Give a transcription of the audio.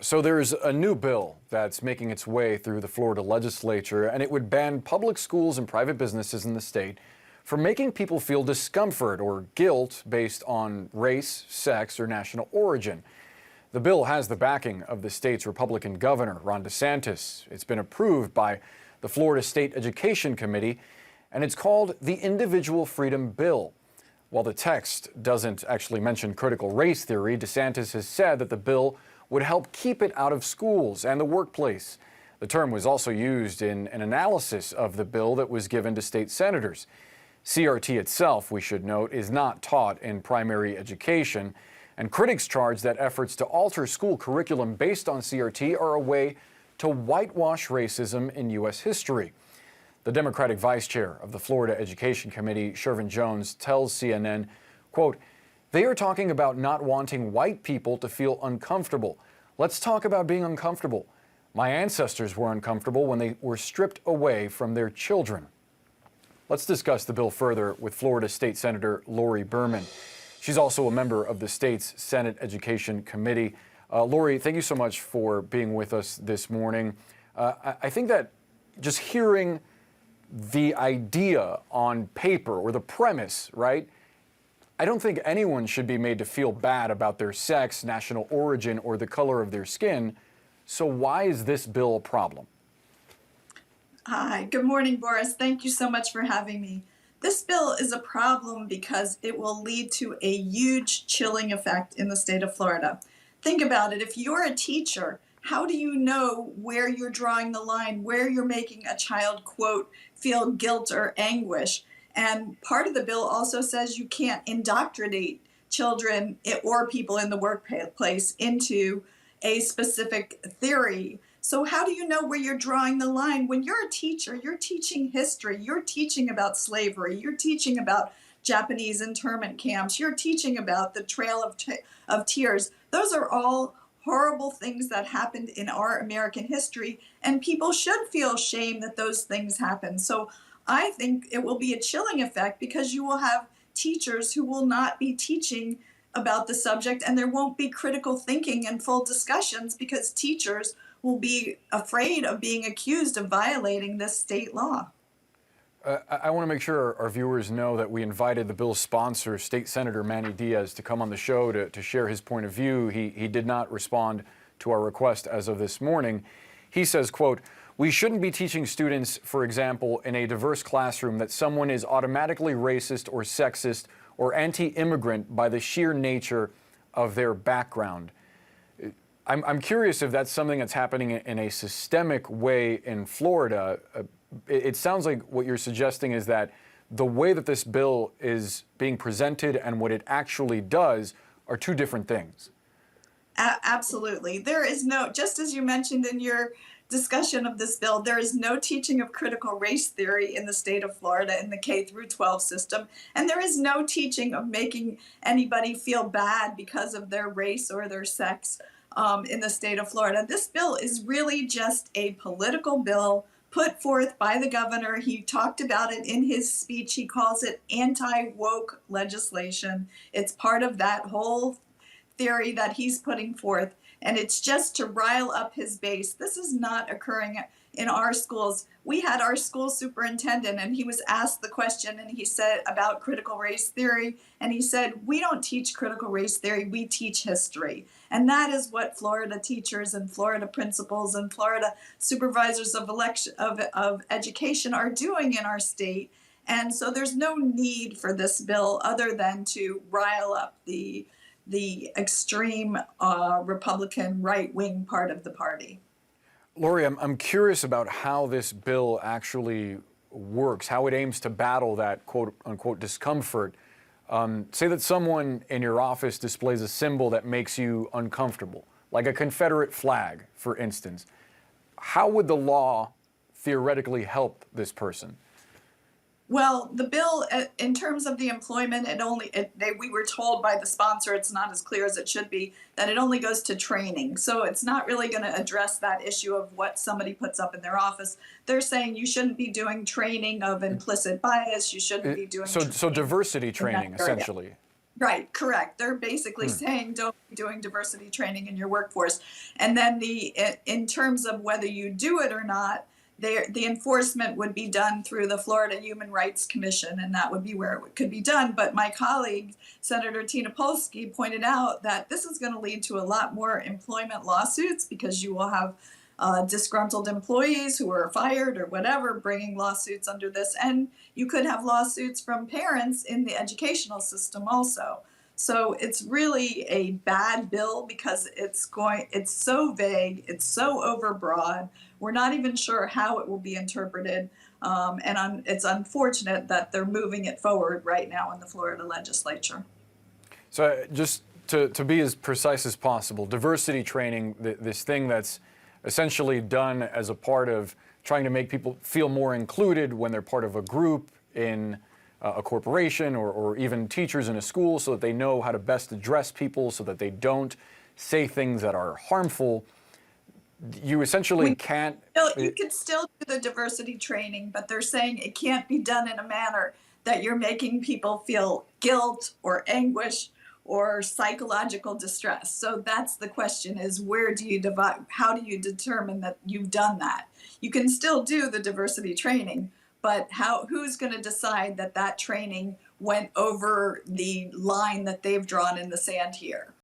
So there's a new bill that's making its way through the Florida legislature, and it would ban public schools and private businesses in the state from making people feel discomfort or guilt based on race, sex, or national origin. The bill has the backing of the state's Republican governor, Ron DeSantis. It's been approved by the Florida State Education Committee, and it's called the Individual Freedom Bill. While the text doesn't actually mention critical race theory, DeSantis has said that the bill would help keep it out of schools and the workplace. The term was also used in an analysis of the bill that was given to state senators. CRT itself, we should note, is not taught in primary education, and critics charge that efforts to alter school curriculum based on CRT are a way to whitewash racism in U.S. history. The Democratic vice chair of the Florida Education Committee, Shervin Jones, tells CNN, quote, "They are talking about not wanting white people to feel uncomfortable. Let's talk about being uncomfortable. My ancestors were uncomfortable when they were stripped away from their children." Let's discuss the bill further with Florida State Senator Lori Berman. She's also a member of the state's Senate Education Committee. Lori, thank you so much for being with us this morning. I think that just hearing the idea on paper or the premise, right? I don't think anyone should be made to feel bad about their sex, national origin, or the color of their skin. So why is this bill a problem? Hi, good morning, Boris. Thank you so much for having me. This bill is a problem because it will lead to a huge chilling effect in the state of Florida. Think about it. If you're a teacher, how do you know where you're drawing the line, where you're making a child, quote, feel guilt or anguish? And part of the bill also says you can't indoctrinate children or people in the workplace into a specific theory. So how do you know where you're drawing the line? When you're a teacher, you're teaching history, you're teaching about slavery, you're teaching about Japanese internment camps, you're teaching about the Trail of Tears. Those are all horrible things that happened in our American history, and people should feel shame that those things happened. So I think it will be a chilling effect because you will have teachers who will not be teaching about the subject, and there won't be critical thinking and full discussions because teachers will be afraid of being accused of violating this state law. I want to make sure our viewers know that we invited the bill's sponsor, State Senator Manny Diaz, to come on the show to share his point of view. He did not respond to our request as of this morning. He says, quote, "We shouldn't be teaching students, for example, in a diverse classroom that someone is automatically racist or sexist or anti-immigrant by the sheer nature of their background." I'm curious if that's something that's happening in a systemic way in Florida. It sounds like what you're suggesting is that the way that this bill is being presented and what it actually does are two different things. Absolutely. There is no, just as you mentioned in your discussion of this bill, there is no teaching of critical race theory in the state of Florida in the K through 12 system. And there is no teaching of making anybody feel bad because of their race or their sex in the state of Florida. This bill is really just a political bill put forth by the governor. He talked about it in his speech. He calls it anti-woke legislation. It's part of that whole theory that he's putting forth, and it's just to rile up his base. This is not occurring in our schools. We had our school superintendent, and he was asked the question, and he said about critical race theory, and he said, "We don't teach critical race theory, we teach history." And that is what Florida teachers and Florida principals and Florida supervisors of education are doing in our state. And so there's no need for this bill other than to rile up the extreme Republican right-wing part of the party. Lori, I'm curious about how this bill actually works, how it aims to battle that quote-unquote discomfort. Say that someone in your office displays a symbol that makes you uncomfortable, like a Confederate flag, for instance. How would the law theoretically help this person? Well, the bill, in terms of the employment, we were told by the sponsor, it's not as clear as it should be, that it only goes to training. So it's not really going to address that issue of what somebody puts up in their office. They're saying you shouldn't be doing training of implicit bias. You shouldn't be doing so diversity training, essentially. Right, correct. They're basically saying don't be doing diversity training in your workforce. And then in terms of whether you do it or not, the enforcement would be done through the Florida Human Rights Commission, and that would be where it could be done. But my colleague, Senator Tina Polsky, pointed out that this is going to lead to a lot more employment lawsuits because you will have disgruntled employees who are fired or whatever bringing lawsuits under this, and you could have lawsuits from parents in the educational system also. So it's really a bad bill because it's so vague, it's so overbroad. We're not even sure how it will be interpreted, it's unfortunate that they're moving it forward right now in the Florida legislature. So just to be as precise as possible, diversity training, this thing that's essentially done as a part of trying to make people feel more included when they're part of a group in a corporation or even teachers in a school, so that they know how to best address people so that they don't say things that are harmful. You essentially can't. You could still do the diversity training, but they're saying it can't be done in a manner that you're making people feel guilt or anguish or psychological distress. So that's the question, is where do you divide, how do you determine that you've done that? You can still do the diversity training, but who's going to decide that that training went over the line that they've drawn in the sand here?